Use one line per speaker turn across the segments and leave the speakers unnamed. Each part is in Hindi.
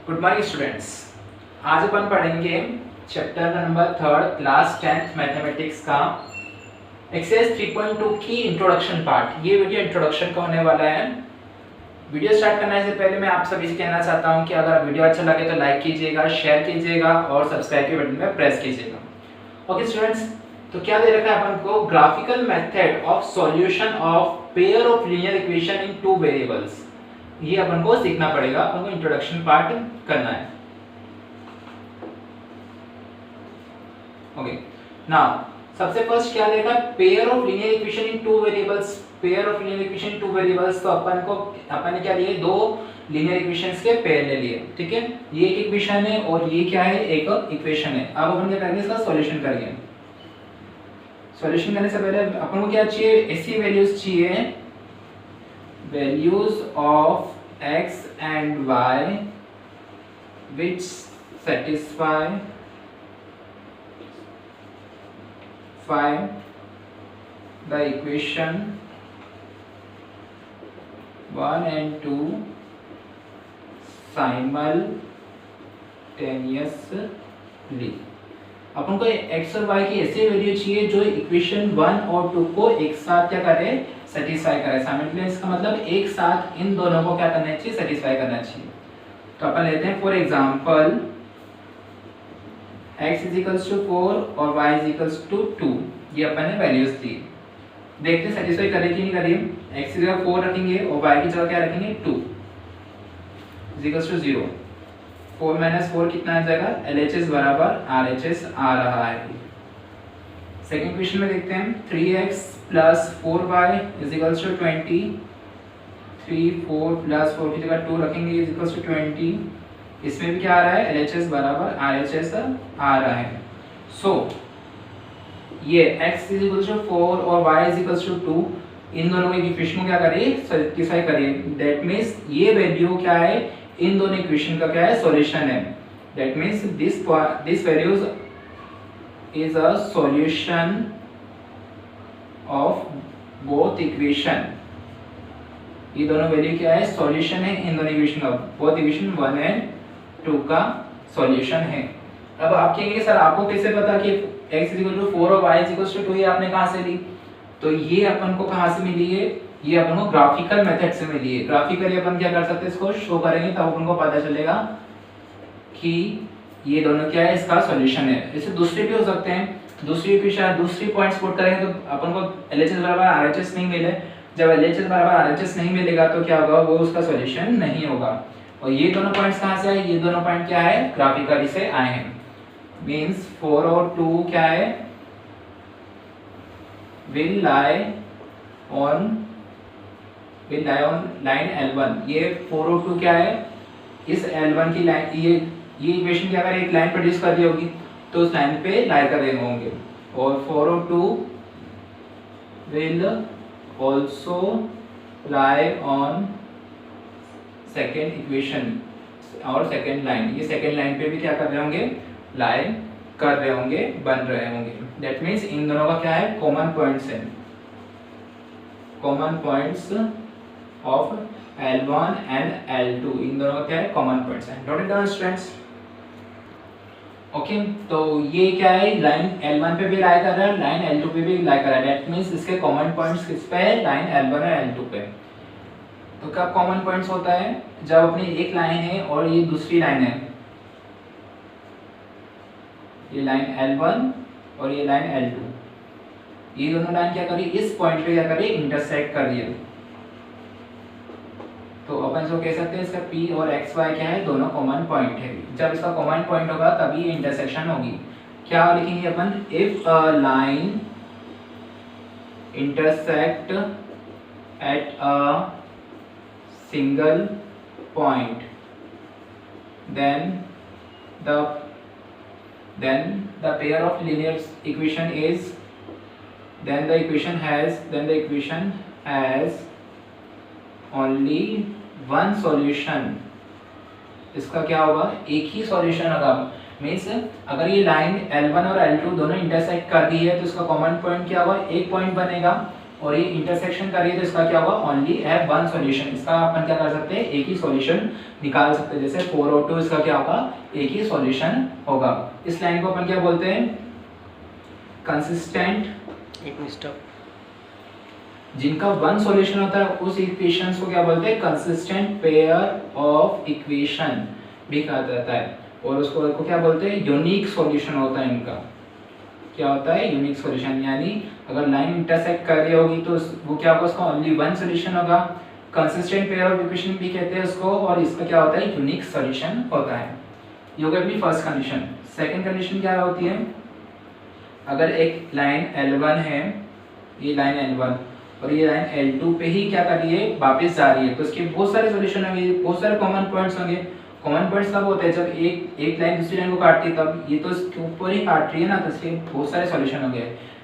Good morning students. आज अपन पढ़ेंगे chapter number 3 class 10th mathematics का एक्सरसाइज 3.2 की इंट्रोडक्शन पार्ट। ये वीडियो इंट्रोडक्शन का होने वाला है। वीडियो स्टार्ट करने से पहले मैं आप सभी से कहना चाहता हूं कि अगर वीडियो अच्छा लगे तो लाइक कीजिएगा, शेयर कीजिएगा और सब्सक्राइब के बटन में प्रेस कीजिएगा। ओके स्टूडेंट्स, तो क्या दे रखा है अपन को? Graphical method of solution of pair of linear equation in two variables. ये अपन को सीखना पड़ेगा, अपन को इंट्रोडक्शन पार्ट करना है। ओके, नाउ सबसे फर्स्ट क्या देगा? Pair of linear equation in two variables. Pair of linear equation in two variables, तो अपन ने क्या लिए? दो लीनियर इक्वेशंस के पेयर ले लिए। ठीक है, ये एक इक्वेशन है और ये क्या है? एक इक्वेशन है। अब अपन क्या करेंगे? इसका सॉल्यूशन करेंगे। सॉल्यूशन करने से पहले अपन को क्या चाहिए? ऐसी वैल्यूज चाहिए, values of x and y which satisfy the equation 1 and 2 simultaneously। अपन को x और y की ऐसी वैल्यू चाहिए जो इक्वेशन 1 और 2 को एक साथ क्या करे? सेटिस्फाई करे। साइमल्टेनियस का मतलब एक साथ इन दोनों को क्या करना चाहिए? सेटिस्फाई करना चाहिए। तो अपन लेते हैं फॉर एग्जांपल x = 4 और y = 2। ये अपन ने वैल्यूज दी, देखते हैं सेटिस्फाई करे कि नहीं करे। x की जगह 4 रखेंगे और y की जगह क्या रखेंगे? 2 = 0। 4 - 4 कितना आ जाएगा? LHS बराबर RHS आ रहा है। सेकंड क्वेश्चन में देखते हैं 3x + 4y = 20। 3 4 + 4 की जगह 2 रखेंगे = 20। इसमें भी क्या आ रहा है? LHS बराबर RHS आ रहा है। सो ये x = 4 और y = 2, इन दोनों की इक्वेशन को क्या करिए? सेटिस्फाई करिए। दैट मींस ये वैल्यू क्या है? इन दोनों इक्वेशन का क्या है? सॉल्यूशन है। That means this values is a solution of both equation। ये दोनों वैल्यू क्या है? सॉल्यूशन है इन दोनों इक्वेशन का। बोथ इक्वेशन 1 and 2 का सॉल्यूशन है। अब आप कहेंगे सर आपको कैसे पता कि x = 4 और y = 2? ये आपने कहाँ से ली? तो ये अपन को कहाँ से मिली है? ये अपन को ग्राफिकल मेथड से मिली है। ग्राफिकली अपन क्या कर सकते हैं? इसको शो करेंगे तब अपन को पता चलेगा कि ये दोनों क्या है? इसका सॉल्यूशन है। इससे दूसरे भी हो सकते हैं। दूसरी इक्वेशन दूसरी पॉइंट्स पुट करेंगे तो अपन को LHS बराबर RHS नहीं मिले। जब LHS बराबर RHS नहीं मिलेगा तो क्या होगा? वो उसका सॉल्यूशन नहीं होगा। और ये दोनों पॉइंट्स कहाँ से आए? ये दोनों पॉइंट क्या है? ग्राफिकली से आए हैं। मींस 4 और 2 क्या है? will lie on line L1। ये 4 और 2 क्या है? इस L1 की लाइन, ये इक्वेशन क्या अगर एक लाइन प्रोड्यूस कर रही होगी तो उस लाइन पे लाई कर रहे होंगे। और 4 और 2 will also lie on second equation और सेकेंड लाइन। ये सेकेंड लाइन पे भी क्या कर रहे होंगे? लाई कर रहे होंगे, बन रहे होंगे। दैट मींस इन दोनों का क्या है? कॉमन पॉइंट्स है। Common points of L1 and L2, इन दोनों का क्या है? कॉमन पॉइंट्स हैं। Note it down students. Okay, तो ये क्या है? लाइन L1 पे भी लाई कर रहा है, लाइन L2 पे भी लाई कर रहा है। दैट मींस इसके कॉमन पॉइंट्स किस पे है? लाइन L1 और L2 पे। तो कब कॉमन पॉइंट्स होता है? जब अपनी एक लाइन है और ये दूसरी लाइन है। ये लाइन L1 और ये लाइन L2, ये दोनों लाइन क्या करी? इस पॉइंट पे क्या करी? इंटरसेक्ट कर रही है। तो अपन जो कह सकते हैं इसका P और XY क्या है? दोनों कॉमन पॉइंट है। जब इसका कॉमन पॉइंट होगा तभी ये इंटरसेक्शन होगी। क्या लिखेंगे अपन? If a line intersect at a single point then the pair of linear equation is then the equation has only one solution। इसका क्या होगा? एक ही सॉल्यूशन होगा। मींस अगर ये लाइन L1 और L2 दोनों इंटरसेक्ट कर रही है तो इसका कॉमन पॉइंट क्या होगा? एक पॉइंट बनेगा और ये इंटरसेक्शन कर रही है तो इसका क्या होगा, ओनली हैव वन सॉल्यूशन। इसका अपन क्या कर सकते हैं, एक ही सॉल्यूशन निकाल सकते हैं। जैसे 4 और 2 इसका क्या होगा, एक ही सॉल्यूशन होगा। इस लाइन को अपन क्या बोलते हैं, कंसिस्टेंट।
एक मिनट,
जिनका वन सॉल्यूशन होता है उस इक्वेशंस को क्या बोलते हैं, कंसिस्टेंट पेयर ऑफ इक्वेशन भी कहा जाता है। और उसको क्या बोलते हैं, यूनिक सॉल्यूशन होता है इनका। क्या होता है, यूनिक सॉल्यूशन। यानी अगर लाइन इंटरसेक्ट कर रही होगी तो वो क्या होगा, उसका ओनली वन सॉल्यूशन होगा। कंसिस्टेंट पेयर ऑफ इक्वेशन भी कहते हैं उसको, और इसका क्या होता है, यूनिक सॉल्यूशन होता है। ये हो गई अपनी फर्स्ट कंडीशन। सेकंड कंडीशन क्या होती है, अगर एक लाइन L1 है, ये लाइन L1 और ये लाइन L2 पे ही क्या कर रही है, वापस जा रही है, तो इसके बहुत सारे सॉल्यूशन होंगे, बहुत सारे कॉमन पॉइंट्स होंगे। कॉमन पॉइंट्स कब होते हैं, जब एक लाइन दूसरी लाइन को काटती है तब। ये तो इसके ऊपर ही काट रही है ना, तो इसके बहुत सारे सॉल्यूशन होंगे।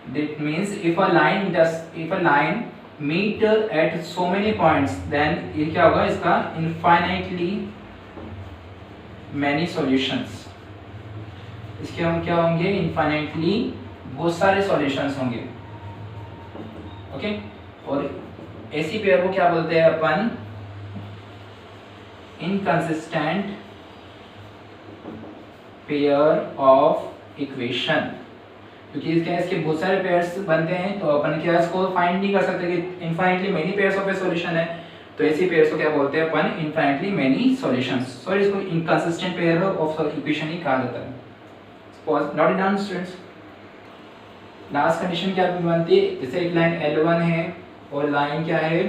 That means if a line meet at so many points, then ये क्या होगा, इसका इनफाइनाइटली मैनी सॉल्यूशंस। इसके हम क्या होंगे, इनफाइनाइटली बहुत सारे सॉल्यूशंस होंगे। ओके, और ऐसी पेयर को क्या बोलते हैं अपन, इनकंसिस्टेंट पेयर ऑफ इक्वेशन। क्योंकि इसके बहुत सारे पेयर्स बनते हैं तो अपन क्या इसको फाइंड नहीं कर सकते कि infinitely many pairs of A solution है। तो ऐसी पेयर्स को क्या बोलते हैं अपन, इनफाइनाइटली मेनी सॉल्यूशंस। सॉरी, इसको इनकंसिस्टेंट पेयर ऑफ इक्वेशन ही कहा जाता है। Note it down students. Last condition क्या बनती है, जैसे एक लाइन L1 है और लाइन क्या है,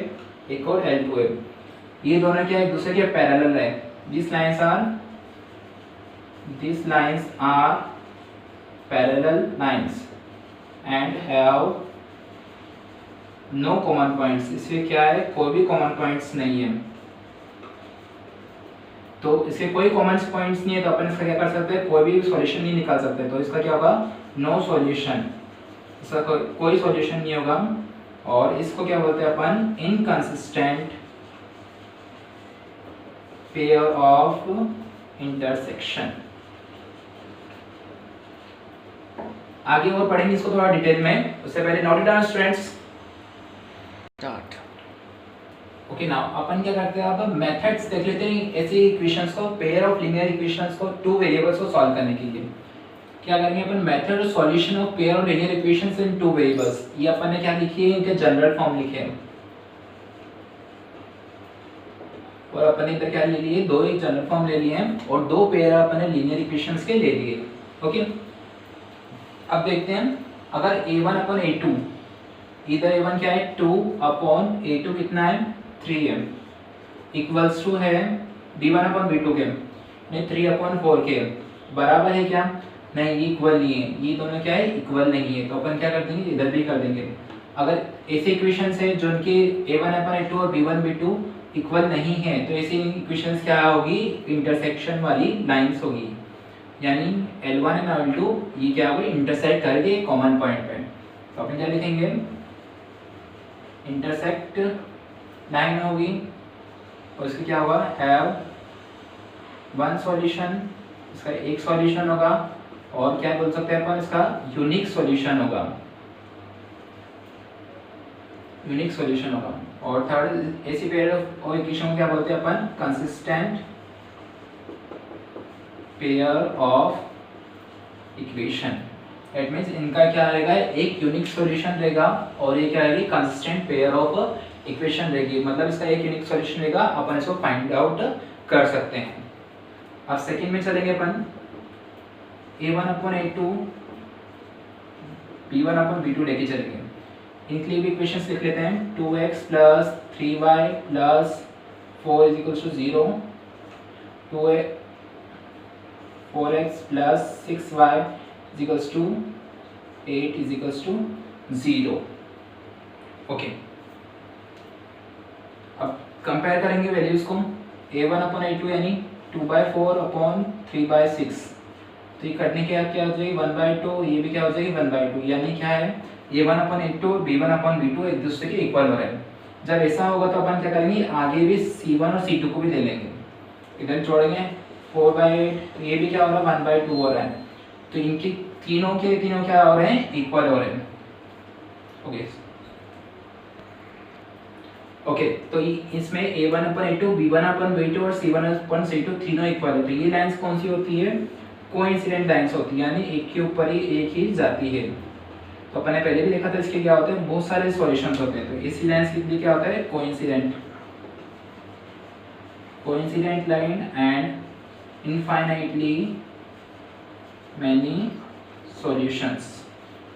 एक और L2 है। ये दोनों क्या एक दूसरे के पैरेलल है। These lines are parallel lines and have no common points। इसमें क्या है, कोई भी कॉमन पॉइंट्स नहीं है। तो इसके कोई कॉमन पॉइंट्स नहीं है तो अपन इसका क्या कर सकते हैं, कोई भी सॉल्यूशन नहीं निकाल सकते। तो इसका क्या होगा, नो सॉल्यूशन। इसका कोई सॉल्यूशन नहीं होगा। और इसको क्या बोलते हैं अपन, इनकंसिस्टेंट पेयर ऑफ इंटरसेक्शन। आगे और पढ़ेंगे इसको थोड़ा डिटेल में, उससे पहले note it down students.
Start.
Okay, now अपन क्या करते हैं, अब मेथड्स देख लेते हैं ऐसी इक्वेशंस को, पेयर ऑफ लीनियर इक्वेशंस को, टू वेरिएबल्स को सॉल्व करने के लिए। क्या करेंगे अपन, method of solution of pair of linear equations in two variables. ये अपन ने क्या लिखी है, इनके जनरल फॉर्म लिखे हैं। और अपन ने इधर क्या ले लिए, दो एक जनरल फॉर्म ले लिए हैं और दो पेयर अपन ने लीनियर इक्वेशंस के ले लिए। ओके, अब देखते हैं, अगर a1 अपॉन a2, इधर a1 क्या है, 2 अपॉन a2 कितना है, 3 है, इक्वल्स टू है b1 अपॉन b2 के, नहीं 3 अपॉन 4 के, बराबर है क्या, नहीं ये इक्वल नहीं है, ये दोनों क्या है, इक्वल नहीं है। तो अपन क्या कर देंगे, इधर भी कर देंगे। अगर ऐसे इक्वेशंस है जो उनके a1 अपॉन a2 और b1 b2 इक्वल नहीं है तो ऐसी इक्वेशंस क्या होगी, इंटरसेक्शन वाली लाइंस होगी। यानी L1 एंड L2 ये क्या होगी, इंटरसेक्ट करेंगे कॉमन पॉइंट पे। तो अपन क्या लिखेंगे, इंटरसेक्ट लाइन होगी और इसका क्या होगा, हैव वन सॉल्यूशन, इसका एक सॉल्यूशन होगा। और क्या बोल सकते हैं अपन, इसका यूनिक सॉल्यूशन होगा, यूनिक सॉल्यूशन होगा। और थर्ड ऐसी पेयर ऑफ इक्वेशन को क्या बोलते हैं अपन, consistent pair of equation. That means इनका क्या रहेगा, एक यूनिक सॉल्यूशन रहेगा और ये क्या रहेगी, कंसिस्टेंट पेयर ऑफ इक्वेशन रहेगी। मतलब इसका एक यूनिक सॉल्यूशन रहेगा, अपन इसको फाइंड आउट कर सकते हैं। अब सेकंड में चलेंगे अपन, a1 upon a2 b1 upon b2 लेके चलेंगे। इनके लिए भी इक्वेशंस लिख लेते हैं, 2x plus 3y plus 4 is equals to 0, 4x plus 6y is equals to 8 is equals to 0। Okay, अब कंपेयर करेंगे वैल्यूज को, a1 अपॉन a2 यानी 2/4 अपॉन 3/6। तो ये कटने के क्या हो जाएगी, 1/2, ये भी क्या हो जाएगी 1/2। यानी क्या है, a1 upon a2 b1 upon b2 एक दूसरे के इक्वल हो रहे हैं। जब ऐसा होगा तो अपन क्या करेंगे, आगे भी c1 और c2 को भी ले लेंगे, इधर जोड़ेंगे 4/8, ये भी क्या हो रहा है 1/2 हो रहा है। तो इनके तीनों के तीनों क्या हो रहे हैं, इक्वल हो रहे हैं। ओके, ओके तो इसमें a1/a2 b1/b2 और c1/c2 तीनों इक्वल है, तो ये लाइंस कौन सी होती है? कोइंसिडेंट लाइंस होती है, यानी एक के ऊपर ही एक ही जाती है। तो अपन ने पहले भी देखा था इसके क्या होते हैं, बहुत सारे सॉल्यूशंस होते हैं। तो इसी लाइंस के लिए क्या होता है? Coincident line and infinitely many solutions.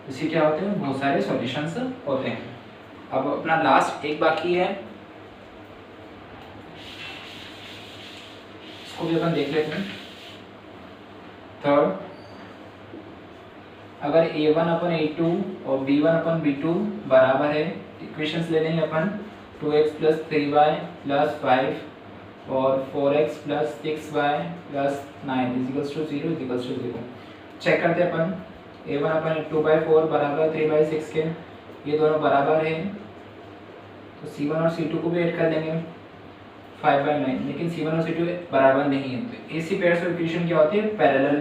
इसी क्या होते हैं? बहुत सारे सॉल्यूशंस होते हैं। अब अपना लास्ट एक बाकी है, इसको भी अपन देख लेते हैं। थर्ड, अगर a1/a2 और b1/b2 बराबर है, इक्वेशंस ले लेंगे अपन 2x + 3y + 5 और 4x + 6y + 9 = 0 चेक करते हैं अपन। a1/2/4 बराबर 3/6 के, ये दोनों बराबर है, तो c1 और c2 को भी ऐड कर देंगे 5/9, लेकिन c1 और c2 बराबर नहीं है। तो ऐसी पेयर्स ऑफ इक्वेशन क्या होती है? पैरेलल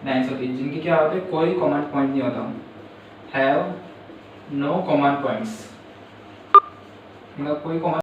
लाइंस होती है, जिनकी क्या होते हैं? कोई कॉमन पॉइंट नहीं होता, हैव नो कॉमन पॉइंट्स, इनका कोई कॉमन